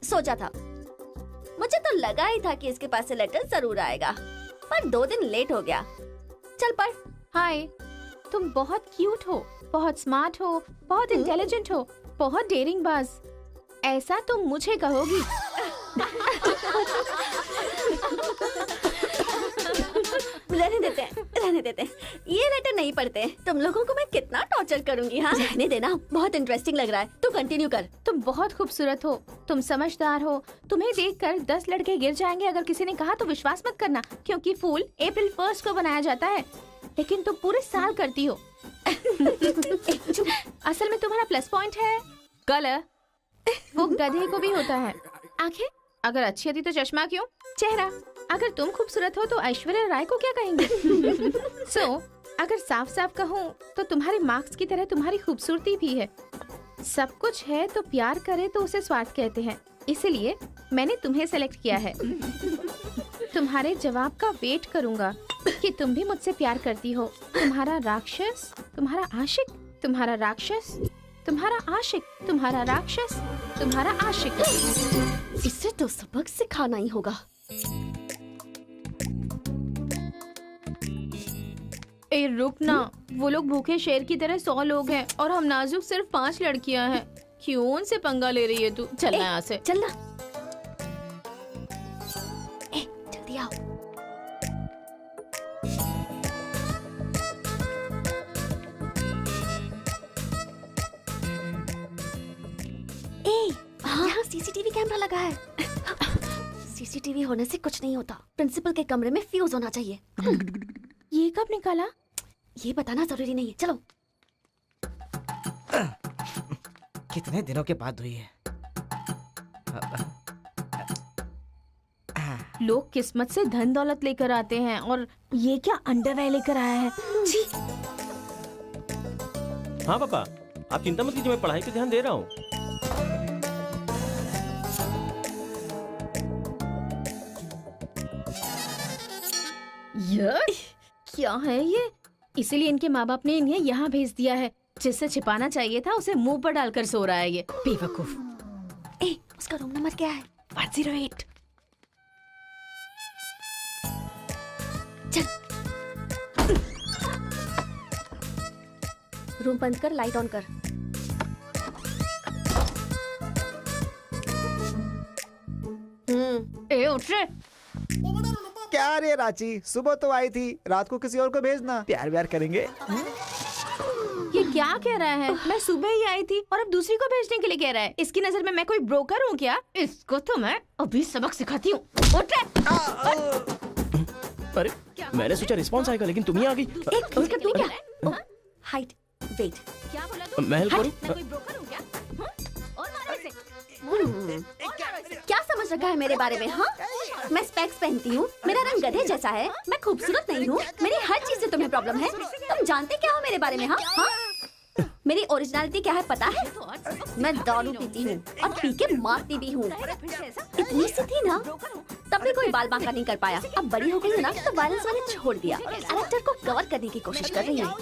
सोचा था, मुझे तो लगा ही था कि इसके पास से लेटर जरूर आएगा, पर 2 दिन लेट हो गया। चल पढ़। हाय, तुम बहुत क्यूट हो, बहुत स्मार्ट हो, बहुत इंटेलिजेंट हो, बहुत डेयरिंग बाज। ऐसा तुम मुझे कहोगी? रहने देते हैं। ये लेटर नहीं पढ़ते। तुम लोगों को मैं कितना टॉर्चर करूंगी। हाँ, रहने देना, बहुत इंटरेस्टिंग लग रहा है। तू कंटिन्यू कर। तुम बहुत खूबसूरत हो, तुम समझदार हो। तुम्हें देखकर 10 लड़के गिर जाएंगे अगर किसी ने कहा तो विश्वास मत करना, क्योंकि फूल अप्रैल 1 को बनाया जाता है, लेकिन तुम पूरे साल करती हो। असल में तुम्हारा प्लस पॉइंट है कलर। वो गधे को भी होता है। आंखें अगर अच्छी होती तो चश्मा क्यों? चेहरा अगर तुम खूबसूरत हो तो ऐश्वर्या राय को क्या कहेंगे? अगर साफ साफ कहूँ तो तुम्हारे मार्क्स की तरह तुम्हारी खूबसूरती भी है। सब कुछ है तो प्यार करे तो उसे स्वार्थ कहते हैं, इसीलिए मैंने तुम्हें सेलेक्ट किया है। तुम्हारे जवाब का वेट करूंगा कि तुम भी मुझसे प्यार करती हो। तुम्हारा राक्षस, तुम्हारा आशिक, तुम्हारा राक्षस, तुम्हारा आशिक, तुम्हारा राक्षस, तुम्हारा आशिक। इससे तो सबक सिखाना ही होगा। ए रुक ना, वो लोग भूखे शेर की तरह 100 लोग हैं और हम नाजुक सिर्फ 5 लड़कियां हैं। क्यों उनसे पंगा ले रही है तू? चलना यहाँ से। चलना। जल्दी आओ। यहाँ सीसीटीवी कैमरा लगा है। सीसीटीवी होने से कुछ नहीं होता। प्रिंसिपल के कमरे में फ्यूज होना चाहिए। ये कब निकाला? ये बताना जरूरी नहीं है। चलो। कितने दिनों के बाद हुई है। लोग किस्मत से धन दौलत लेकर आते हैं और ये क्या अंडरवेयर लेकर आया है? जी। हाँ पापा, आप चिंता मत कीजिए, मैं पढ़ाई पे ध्यान दे रहा हूँ। क्या है ये? इसीलिए इनके माँ बाप ने इन्हें यहाँ भेज दिया है। जिससे छिपाना चाहिए था उसे मुंह पर डालकर सो रहा है ये बेवकूफ। उसका रूम नंबर क्या है? 108। चल। रूम बंद कर, लाइट ऑन कर। उठ रे। क्या रे रांची, सुबह तो आई थी, रात को किसी और को भेजना, प्यार व्यार करेंगे। ये क्या कह रहा है? मैं सुबह ही आई थी और अब दूसरी को भेजने के लिए कह रहा है। इसकी नजर में मैं कोई ब्रोकर हूँ क्या? इसको तो मैं अभी सबक सिखाती हूँ। उठ रे। अरे मैंने सोचा रिस्पॉन्स आएगा, लेकिन तुम ही आ गई। तू क्या? Height, weight. क्या बोला तू? मैं हेल्प करूं? मैं कोई ब्रोकर हूँ क्या? और मारो इसे। क्या समझ रखा है मेरे बारे में? हाँ, मैं स्पेक्स पहनती हूँ, मेरा रंग गधे जैसा है, मैं खूबसूरत नहीं हूँ, मेरी हर चीज से तुम्हें प्रॉब्लम है। तुम जानते क्या हो मेरे बारे में? हाँ हाँ, मेरी ओरिजिनलिटी क्या है पता है? मैं दारू पीती हूँ और पी के मारती भी हूँ। इतनी सी थी ना, तब भी कोई बाल बांका नहीं कर पाया। अब बड़ी हो गई है ना, तो वायलेंस मैंने छोड़ दिया। कैरेक्टर को कवर करने की कोशिश कर रही हूँ,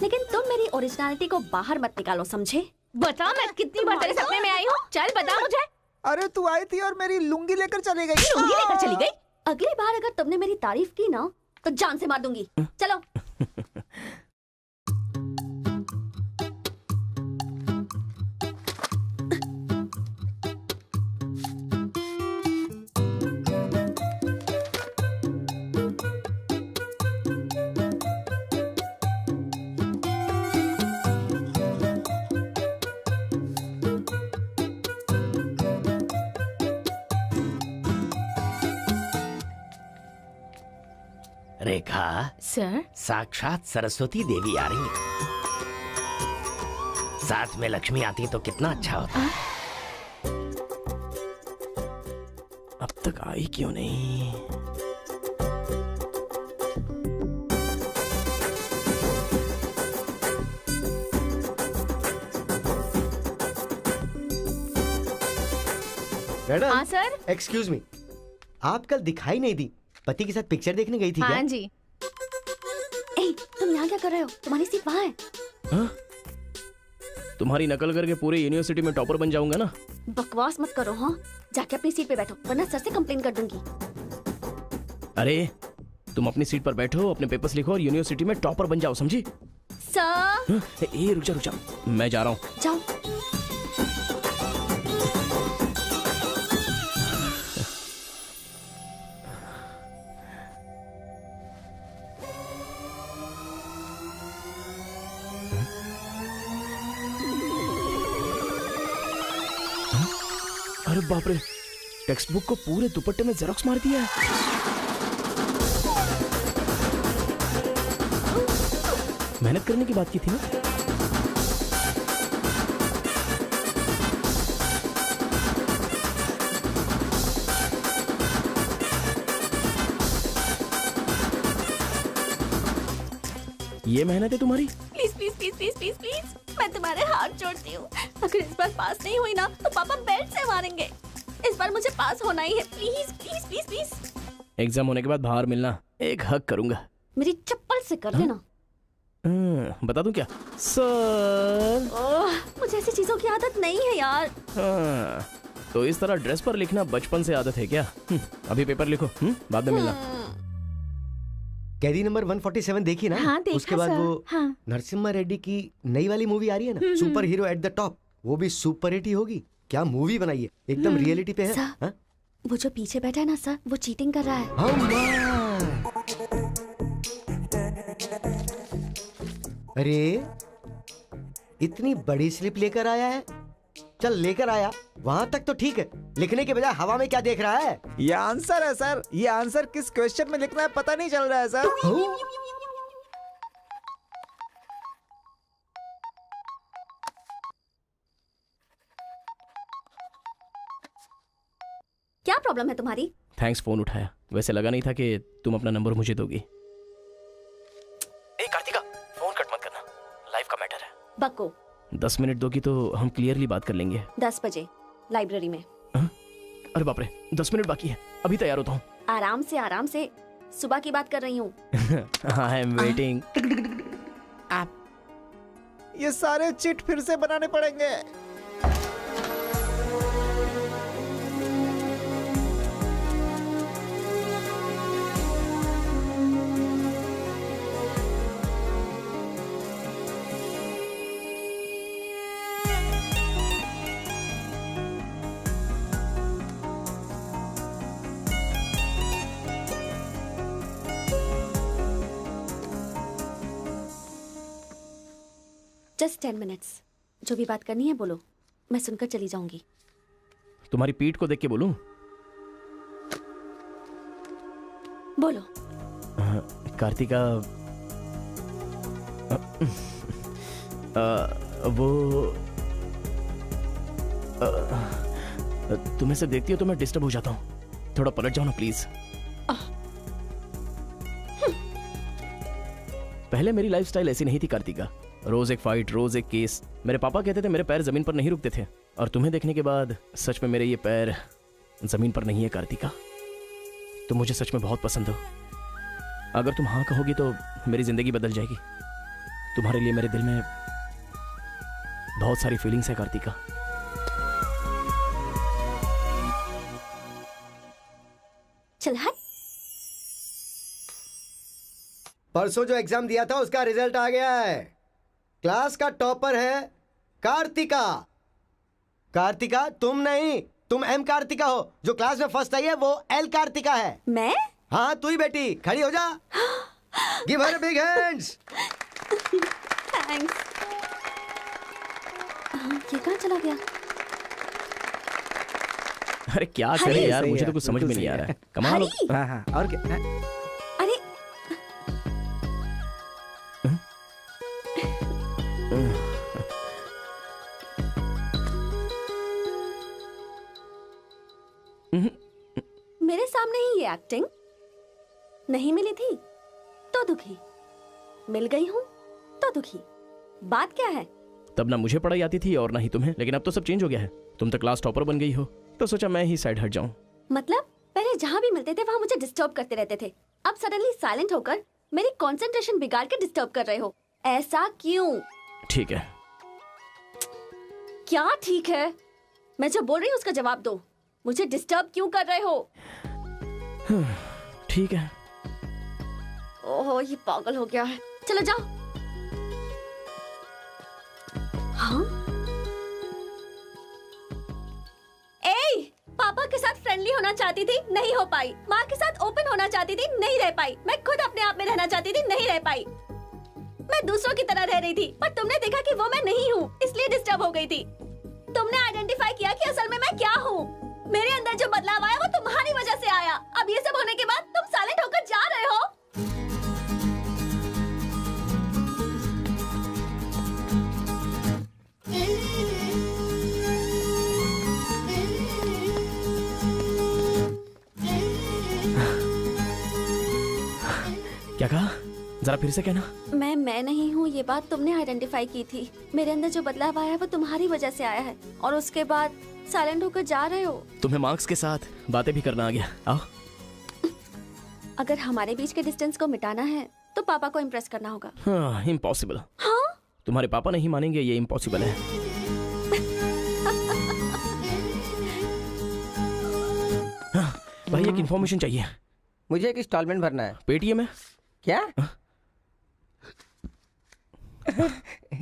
लेकिन तुम मेरी ओरिजिनलिटी को बाहर मत निकालो, समझे? बता मैं कितनी बार तेरे सपने में आई हूँ? चल बता मुझे। अरे तू आई थी और मेरी लुंगी लेकर चली गई। लुंगी लेकर चली गई? अगली बार अगर तुमने मेरी तारीफ की ना, तो जान से मार दूंगी। चलो। रेखा सर, साक्षात सरस्वती देवी आ रही है। साथ में लक्ष्मी आती तो कितना अच्छा होता। अब तक आई क्यों नहीं? मैडम। हाँ सर। एक्सक्यूज मी, आप कल दिखाई नहीं दी, पति के साथ पिक्चर देखने गई थी क्या? हाँ जी। तुम यहाँ क्या कर रहे हो? तुम्हारी सीट वहाँ है। हाँ? तुम्हारी नकल करके पूरे यूनिवर्सिटी में टॉपर बन जाऊंगा ना। बकवास मत करो। हाँ, जाके अपनी सीट पे बैठो वरना सर से कंप्लेन कर दूंगी। अरे तुम अपनी सीट पर बैठो, अपने पेपर्स लिखो और यूनिवर्सिटी में टॉपर बन जाओ, समझी? सर ए रुक जा, मैं जा रहा हूँ। जाओ। अरे बाप रे, टेक्स्ट बुक को पूरे दुपट्टे में जेरोक्स मार दिया है। मेहनत करने की बात की थी ना। ये मेहनत है तुम्हारी? Please please please please please please, मैं तुम्हारे हाथ जोड़ती हूँ। अगर इस बार पास नहीं हुई ना तो पापा बेल्ट से मारेंगे। इस बार मुझे पास होना ही है। Please please please please. Exam होने के बाद बाहर मिलना, एक हक करूंगा। मेरी चप्पल से कर लेना। बता दूं क्या सर? मुझे ऐसी चीजों की आदत नहीं है यार। तो इस तरह ड्रेस पर लिखना बचपन से आदत है क्या? अभी पेपर लिखो, बाद में मिलना। कैदी नंबर 147 देखी ना? हाँ, देखा उसके बाद सर। वो हाँ। नरसिम्हा रेड्डी की नई वाली मूवी आ रही है ना, super hero at the top, वो भी सुपर हिट ही होगी। क्या मूवी बनाई है, एकदम रियलिटी पे है। सर, हाँ? वो जो पीछे बैठा है ना सर, वो चीटिंग कर रहा है। हाँ, माँ। अरे इतनी बड़ी स्लिप लेकर आया है। चल लेकर आया, वहां तक तो ठीक है, लिखने के बजाय हवा में क्या देख रहा है? ये आंसर है सर। ये आंसर किस क्वेश्चन में लिखना है पता नहीं चल रहा है सर। क्या प्रॉब्लम है तुम्हारी? थैंक्स फोन उठाया, वैसे लगा नहीं था कि तुम अपना नंबर मुझे दोगी। ए कार्तिका, फोन कट मत करना, लाइफ का मैटर है। बको। 10 मिनट दोगी तो हम क्लियरली बात कर लेंगे। 10 बजे लाइब्रेरी में। अरे बाप रे, 10 मिनट बाकी है, अभी तैयार होता हूँ। आराम से सुबह की बात कर रही हूँ। I am waiting. ये सारे चिट फिर से बनाने पड़ेंगे। Just 10 minutes. जो भी बात करनी है बोलो, मैं सुनकर चली जाऊंगी। तुम्हारी पीठ को देख के बोलूं? बोलो। कार्तिका, वो तुम ऐसे देखती हो तो मैं डिस्टर्ब हो जाता हूँ। थोड़ा पलट जाओ ना प्लीज। पहले मेरी लाइफस्टाइल ऐसी नहीं थी कार्तिका। रोज एक फाइट, रोज एक केस। मेरे पापा कहते थे मेरे पैर जमीन पर नहीं रुकते थे, और तुम्हें देखने के बाद सच में मेरे ये पैर जमीन पर नहीं है कार्तिका। तुम मुझे सच में बहुत पसंद हो। अगर तुम हाँ कहोगी तो मेरी जिंदगी बदल जाएगी। तुम्हारे लिए मेरे दिल में बहुत सारी फीलिंग्स है कार्तिका। चल हट। परसों जो एग्जाम दिया था उसका रिजल्ट आ गया है। क्लास का टॉपर है कार्तिका। कार्तिका तुम नहीं, तुम एम कार्तिका हो। जो क्लास में फर्स्ट आई है वो एल कार्तिका है। मैं? हाँ तू ही बेटी, खड़ी हो जा। Give her big hands. Thanks. ये कहाँ चला गया? अरे क्या करे यार, सही मुझे है, तो कुछ समझ में बिल्कुल नहीं आ सही रहा है। है। कमाल हो। हरी! हाँ हाँ, और क्या? अरे मेरे सामने ही ये एक्टिंग। नहीं मिली थी तो दुखी, मिल गई हूँ तो दुखी। बात क्या है? तब ना मुझे पढ़ाई आती थी और ना ही तुम्हें, लेकिन अब तो सब चेंज हो गया है। तुम तो क्लास टॉपर बन गई हो, तो सोचा मैं ही साइड हट जाऊं। मतलब पहले जहाँ भी मिलते थे वहाँ मुझे डिस्टर्ब करते रहते थे, अब सडनली साइलेंट होकर मेरी कंसंट्रेशन बिगाड़ के डिस्टर्ब कर रहे हो। ऐसा क्यों? ठीक है, क्या ठीक है? मैं जो बोल रही हूँ उसका जवाब दो। मुझे डिस्टर्ब क्यों कर रहे हो? ठीक है। ओहो, ये पागल हो गया है। चलो जाओ। हाँ? ए, पापा के साथ फ्रेंडली होना चाहती थी, नहीं हो पाई। माँ के साथ ओपन होना चाहती थी, नहीं रह पाई। मैं खुद अपने आप में रहना चाहती थी, नहीं रह पाई। मैं दूसरों की तरह रह रही थी, पर तुमने देखा कि वो मैं नहीं हूँ, इसलिए डिस्टर्ब हो गई थी। तुमने आइडेंटिफाई किया कि असल में मैं क्या हूँ। मेरे अंदर जो बदलाव आया वो तुम्हारी वजह से आया। अब ये सब होने के बाद तुम साइलेंट होकर जा रहे हो। क्या कहा? जरा फिर से कहना। मैं नहीं हूँ, ये बात तुमने आइडेंटिफाई की थी। मेरे अंदर जो बदलाव आया है वो तुम्हारी वजह से आया है, और उसके बाद साइलेंट होकर जा रहे हो। तुम्हें मार्क्स के साथ बातें भी करना आ गया। आओ। अगर हमारे बीच के डिस्टेंस को मिटाना है तो पापा को इम्प्रेस करना होगा। हाँ, इम्पॉसिबल। हाँ? तुम्हारे पापा नहीं मानेंगे, ये इम्पॉसिबल है। हाँ, भाई एक इन्फॉर्मेशन चाहिए। मुझे एक इंस्टॉलमेंट भरना है। पेटीएम है क्या?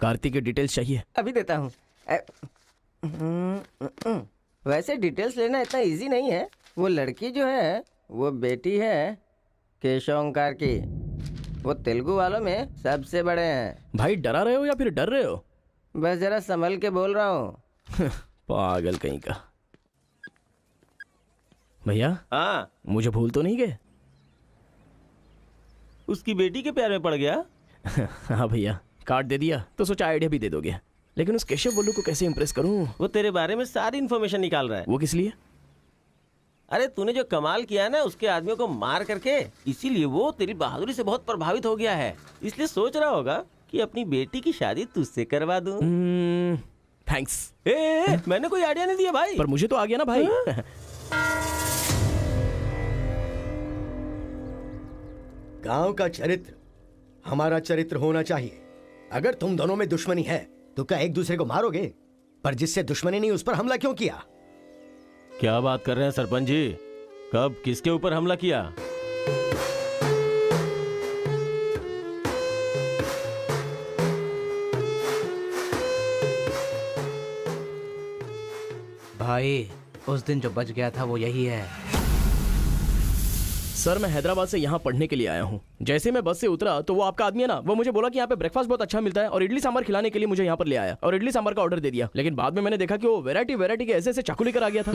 कार्तिक की डिटेल्स चाहिए। अभी देता हूँ। वैसे डिटेल्स लेना इतना इजी नहीं है। वो लड़की जो है वो बेटी है केशव ओंकार की। वो तेलुगु वालों में सबसे बड़े हैं। भाई डरा रहे हो या फिर डर रहे हो? बस जरा संभल के बोल रहा हूँ। पागल कहीं का। भैया, हाँ, मुझे भूल तो नहीं गए? उसकी बेटी के प्यार में पड़ गया। हाँ भैया, कार्ड दे दिया तो सोचा आइडिया भी दे दोगे। लेकिन उस केशव बोलू को कैसे इम्प्रेस करूं? वो तेरे बारे में सारी इन्फॉर्मेशन निकाल रहा है। वो किस लिए? अरे तूने जो कमाल किया है ना उसके आदमियों को मार करके, इसीलिए वो तेरी बहादुरी से बहुत प्रभावित हो गया है। इसलिए सोच रहा होगा कि अपनी बेटी की शादी तुझसे करवा दूं। थैंक्स। मैंने कोई आइडिया नहीं दिया भाई। पर मुझे तो आ गया ना भाई। गांव का चरित्र हमारा चरित्र होना चाहिए। अगर तुम दोनों में दुश्मनी है तो क्या एक दूसरे को मारोगे? पर जिससे दुश्मनी नहीं उस पर हमला क्यों किया? क्या बात कर रहे हैं सरपंच जी? कब किसके ऊपर हमला किया? भाई उस दिन जो बच गया था वो यही है। सर, मैं हैदराबाद से यहाँ पढ़ने के लिए आया हूँ। जैसे मैं बस से उतरा तो वो आपका आदमी है ना, वो मुझे बोला कि यहाँ पे ब्रेकफास्ट बहुत अच्छा मिलता है और इडली सांभर खिलाने के लिए मुझे यहाँ पर ले आया और इडली सांभर का ऑर्डर दे दिया। लेकिन बाद में मैंने देखा कि वो वैरायटी के ऐसे चाकू लेकर आ गया था।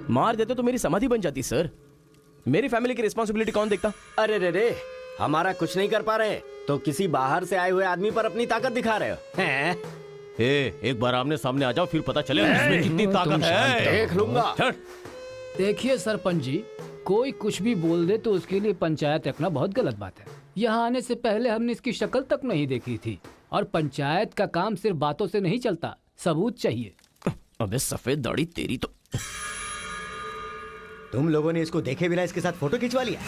मार देते तो मेरी समाधि बन जाती सर। मेरी फैमिली की रिस्पॉन्सिबिलिटी कौन देखता? अरे रे हमारा कुछ नहीं कर पा रहे तो किसी बाहर से आए हुए आदमी पर अपनी ताकत दिखा रहे हो हैं? एक बार आमने सामने आ जाओ, फिर पता चले इसमें कितनी ताकत है। देख लूंगा। देखिए सरपंच जी, कोई कुछ भी बोल दे तो उसके लिए पंचायत रखना बहुत गलत बात है। यहाँ आने से पहले हमने इसकी शक्ल तक नहीं देखी थी, और पंचायत का काम सिर्फ बातों से नहीं चलता, सबूत चाहिए। अबे सफेद दाढ़ी तेरी तो। तुम लोगों ने इसको देखे बिना इसके साथ फोटो खिंचवा लिया।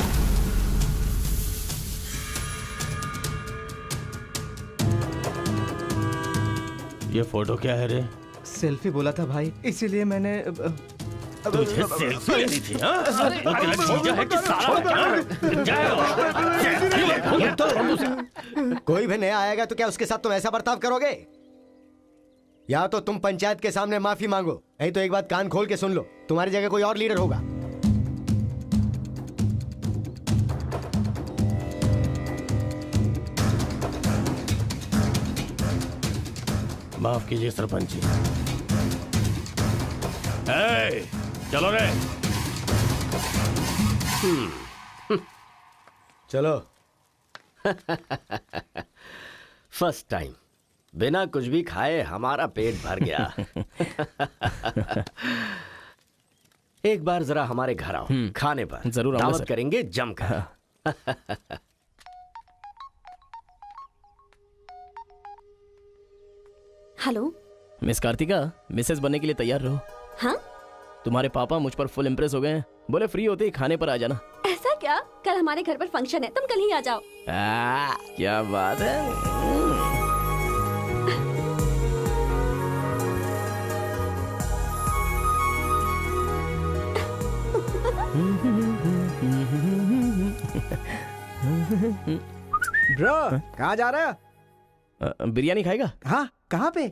ये फोटो क्या है रे? सेल्फी बोला था भाई, इसीलिए मैंने तुझे सेल्फी लेनी थी हाँ? वो तेरा जीजा है कि साला कोई भी नया आएगा तो क्या उसके साथ तुम ऐसा बर्ताव करोगे? या तो तुम पंचायत के सामने माफी मांगो, नहीं तो एक बात कान खोल के सुन लो, तुम्हारी जगह कोई और लीडर होगा। माफ कीजिए सरपंच जी। चलो रे। चलो। फर्स्ट टाइम बिना कुछ भी खाए हमारा पेट भर गया। एक बार जरा हमारे घर आओ, खाने पर जरूर आऊंगा दावत सर। करेंगे जमकर। हेलो मिस कार्तिका, मिसेस बनने के लिए तैयार रहो। हाँ? तुम्हारे पापा मुझ पर फुल इम्प्रेस हो गए हैं। बोले फ्री होते ही खाने पर आ जाना। ऐसा क्या? कल हमारे घर पर फंक्शन है, तुम कल ही आ जाओ। क्या बात है। ब्रो कहाँ जा रहे हो? बिरयानी खाएगा? हाँ, कहाँ पे?